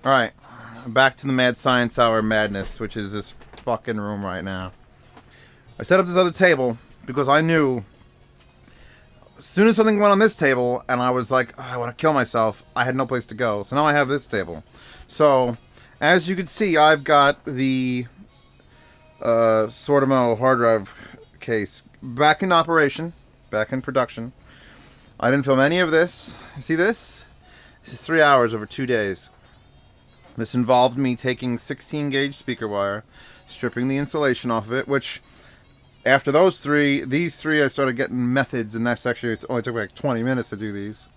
Alright, back to the Mad Science Hour madness, which is this fucking room right now. I set up this other table because I knew as soon as something went on this table and I was like, oh, I want to kill myself, I had no place to go. So now I have this table. So, as you can see, I've got the Sortimo hard drive case back in operation, back in production. I didn't film any of this. You see this? This is 3 hours over 2 days. This involved me taking 16 gauge speaker wire, stripping the insulation off of it, which after these three I started getting methods, and that's actually, it only took like 20 minutes to do these.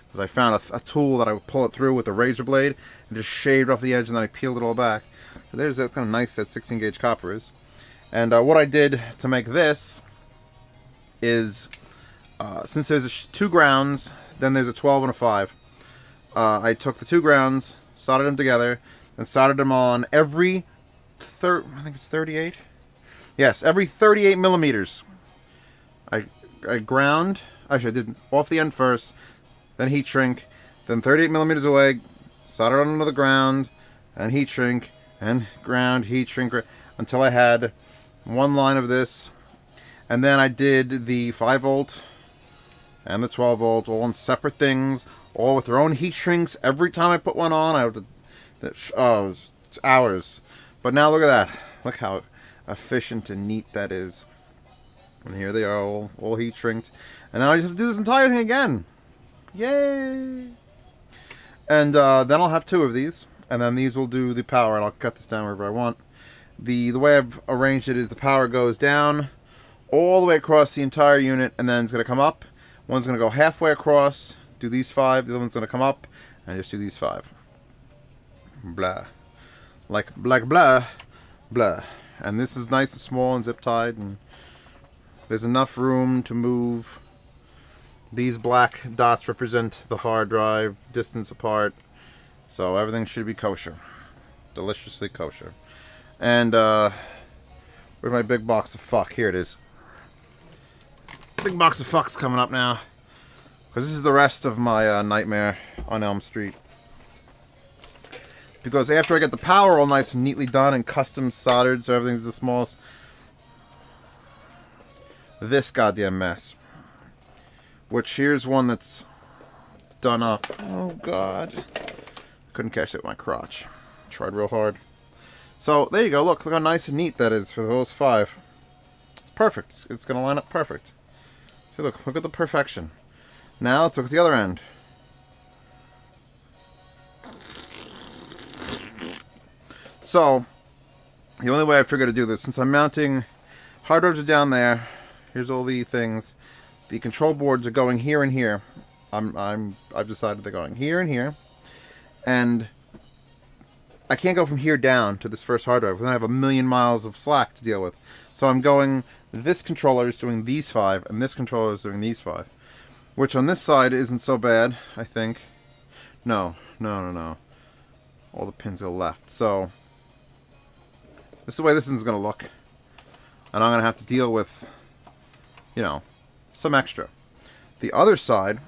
Because I found a tool that I would pull it through with a razor blade and just shaved off the edge, and then I peeled it all back. So there's that kind of nice that 16 gauge copper is. And what I did to make this is, since there's 2 grounds, then there's a 12 and a 5. I took the 2 grounds, soldered them together, and soldered them on every I think it's 38. Yes, every 38 millimeters. I ground. Actually, I did off the end first, then heat shrink, then 38 millimeters away, soldered on another ground, and heat shrink, and ground, heat shrink, until I had one line of this. And then I did the 5 volt and the 12 volt all on separate things, all with their own heat shrinks. Every time I put one on, I have to, hours. But now look at that. Look how efficient and neat that is. And here they are, all heat shrinked. And now I just have to do this entire thing again. Yay! And then I'll have 2 of these, and then these will do the power, and I'll cut this down wherever I want. The way I've arranged it is the power goes down all the way across the entire unit, and then it's going to come up. One's going to go halfway across, do these 5. The other one's going to come up and just do these 5. Blah. Like blah, blah. And this is nice and small and zip tied, and there's enough room to move. These black dots represent the hard drive, distance apart, so everything should be kosher. Deliciously kosher. And where's my big box of fuck? Here it is. Big box of fuck's coming up now, because this is the rest of my nightmare on Elm Street. Because after I get the power all nice and neatly done and custom soldered so everything's the smallest, this goddamn mess. Which here's one that's done up. Oh god. Couldn't catch it with my crotch. Tried real hard. So there you go. Look how nice and neat that is for those 5. It's perfect. It's going to line up perfect. See, look at the perfection. Now let's look at the other end. So, the only way I figured to do this, since I'm mounting, hard drives are down there. Here's all the things. The control boards are going here and here. I've decided they're going here and here, and I can't go from here down to this first hard drive. Then I have a million miles of slack to deal with. So I'm going. This controller is doing these 5, and this controller is doing these 5, which on this side isn't so bad, I think. No. All the pins go left. So this is the way this is going to look. And I'm going to have to deal with, you know, some extra. The other side,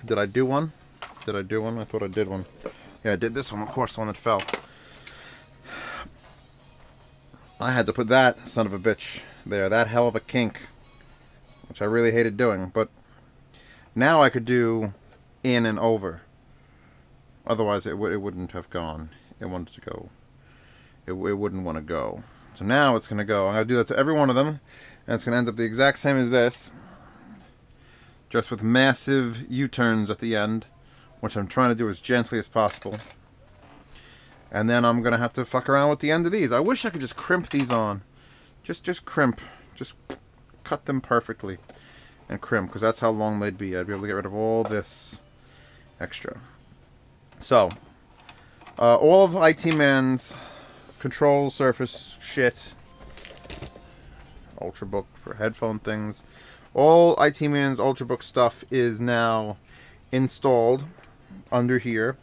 did I do one? I thought I did one. Yeah, I did this one, of course, the one that fell. I had to put that son of a bitch there, that hell of a kink, which I really hated doing, but now I could do in and over. Otherwise, it wouldn't have gone. It wanted to go. It wouldn't want to go. So now it's going to go. I'm going to do that to every one of them, and it's going to end up the exact same as this, just with massive U-turns at the end, which I'm trying to do as gently as possible. And then I'm going to have to fuck around with the end of these. I wish I could just crimp these on. Just crimp. Just cut them perfectly and crimp, because that's how long they'd be. I'd be able to get rid of all this extra. So, all of IT Man's control surface shit, Ultrabook for headphone things, all IT Man's Ultrabook stuff is now installed under here.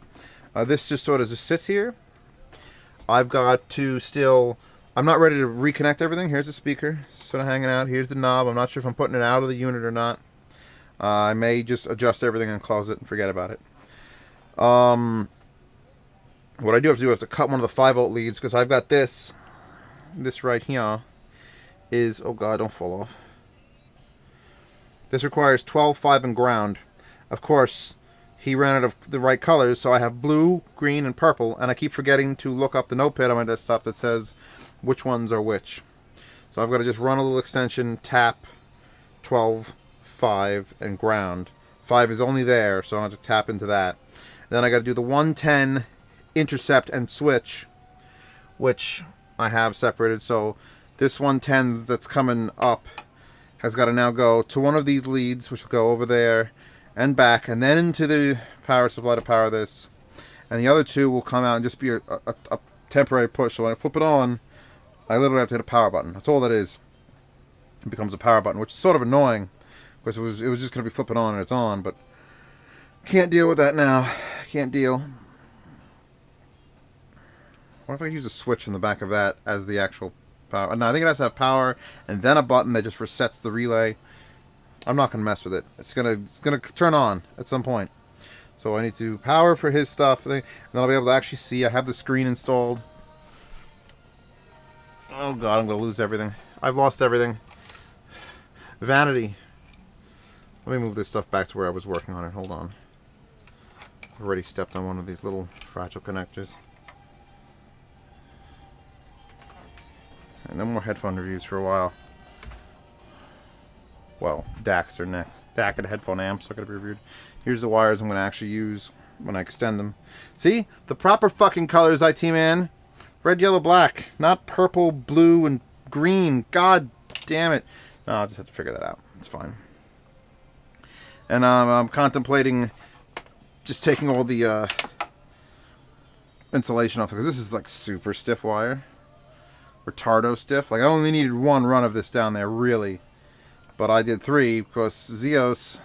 This just sort of just sits here. I've got to still, I'm not ready to reconnect everything. Here's the speaker, it's sort of hanging out. Here's the knob. I'm not sure if I'm putting it out of the unit or not. I may just adjust everything and close it and forget about it. What I do have to do, I have to cut one of the 5-volt leads, because I've got this right here is, oh god, don't fall off. This requires 12, 5, and ground. Of course, he ran out of the right colors, so I have blue, green, and purple, and I keep forgetting to look up the notepad on my desktop that says which ones are which. So I've got to just run a little extension, tap, 12, 5, and ground. 5 is only there, so I have to tap into that. Then I got to do the 110, intercept, and switch, which I have separated. So this 110 that's coming up has got to now go to one of these leads, which will go over there and back, and then into the power supply to power this. And the other two will come out and just be a temporary push. So when I flip it on, I literally have to hit a power button. That's all that is. It becomes a power button, which is sort of annoying, because it was just going to be flipping on and it's on, but can't deal with that now. Can't deal. What if I use a switch in the back of that as the actual power? No, I think it has to have power and then a button that just resets the relay. I'm not going to mess with it. It's gonna turn on at some point. So I need to power for his stuff, and then I'll be able to actually see. I have the screen installed. Oh god, I'm going to lose everything. I've lost everything. Vanity. Let me move this stuff back to where I was working on it. Hold on. I've already stepped on one of these little fragile connectors. And no more headphone reviews for a while. Well, DACs are next. DAC and headphone amps are going to be reviewed. Here's the wires I'm going to actually use when I extend them. See? The proper fucking colors, IT man. Red, yellow, black. Not purple, blue, and green. God damn it. No, I'll just have to figure that out. It's fine. And I'm contemplating just taking all the insulation off, because this is like super stiff wire. Retardo stiff. Like, I only needed one run of this down there, really. But I did 3 because Zeos.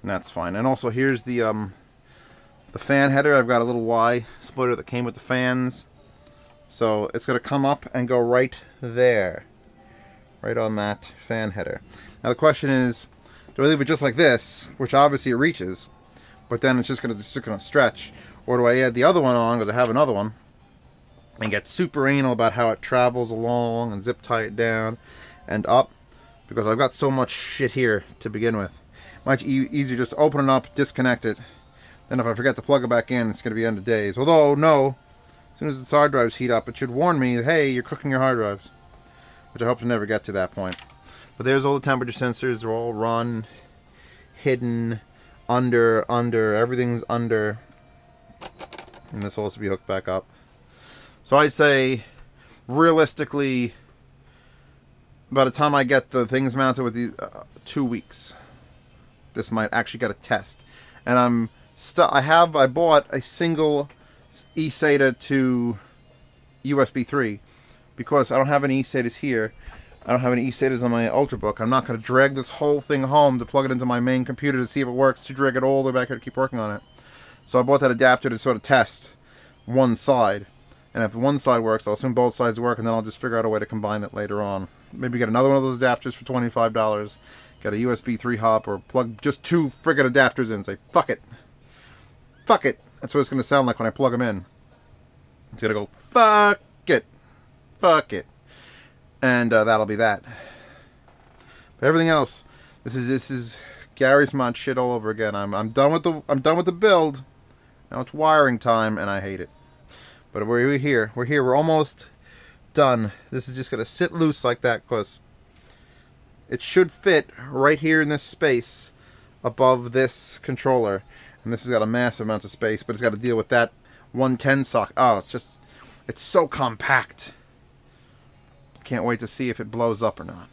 And that's fine. And also, here's the fan header. I've got a little Y splitter that came with the fans. So it's going to come up and go right there. Right on that fan header. Now the question is, do I leave it just like this, which obviously it reaches, but then it's just going to stretch, or do I add the other one on, because I have another one, and get super anal about how it travels along and zip tie it down and up, because I've got so much shit here to begin with. Much easier just to open it up, disconnect it, then if I forget to plug it back in, it's going to be end of days. Although, no, as soon as its hard drives heat up, it should warn me, hey, you're cooking your hard drives, which I hope to never get to that point. But there's all the temperature sensors. They're all run, hidden, under, everything's under, and this will also be hooked back up. So I'd say, realistically, by the time I get the things mounted with the 2 weeks, this might actually get a test. And I bought a single eSATA to USB 3 because I don't have any eSATAs here. I don't have any eSATAs on my Ultrabook. I'm not going to drag this whole thing home to plug it into my main computer to see if it works, to drag it all the way back here to keep working on it. So I bought that adapter to sort of test one side. And if one side works, I'll assume both sides work, and then I'll just figure out a way to combine it later on. Maybe get another one of those adapters for $25, get a USB 3 hop, or plug just 2 friggin' adapters in and say, fuck it. Fuck it. That's what it's going to sound like when I plug them in. It's going to go, fuck it. Fuck it. And that'll be that. But everything else, this is Gary's Mod shit all over again. I'm done with the build. Now it's wiring time, and I hate it. But we're here. We're almost done. This is just gonna sit loose like that because it should fit right here in this space above this controller. And this has got a massive amount of space, but it's got to deal with that 110 socket. Oh, it's so compact. Can't wait to see if it blows up or not.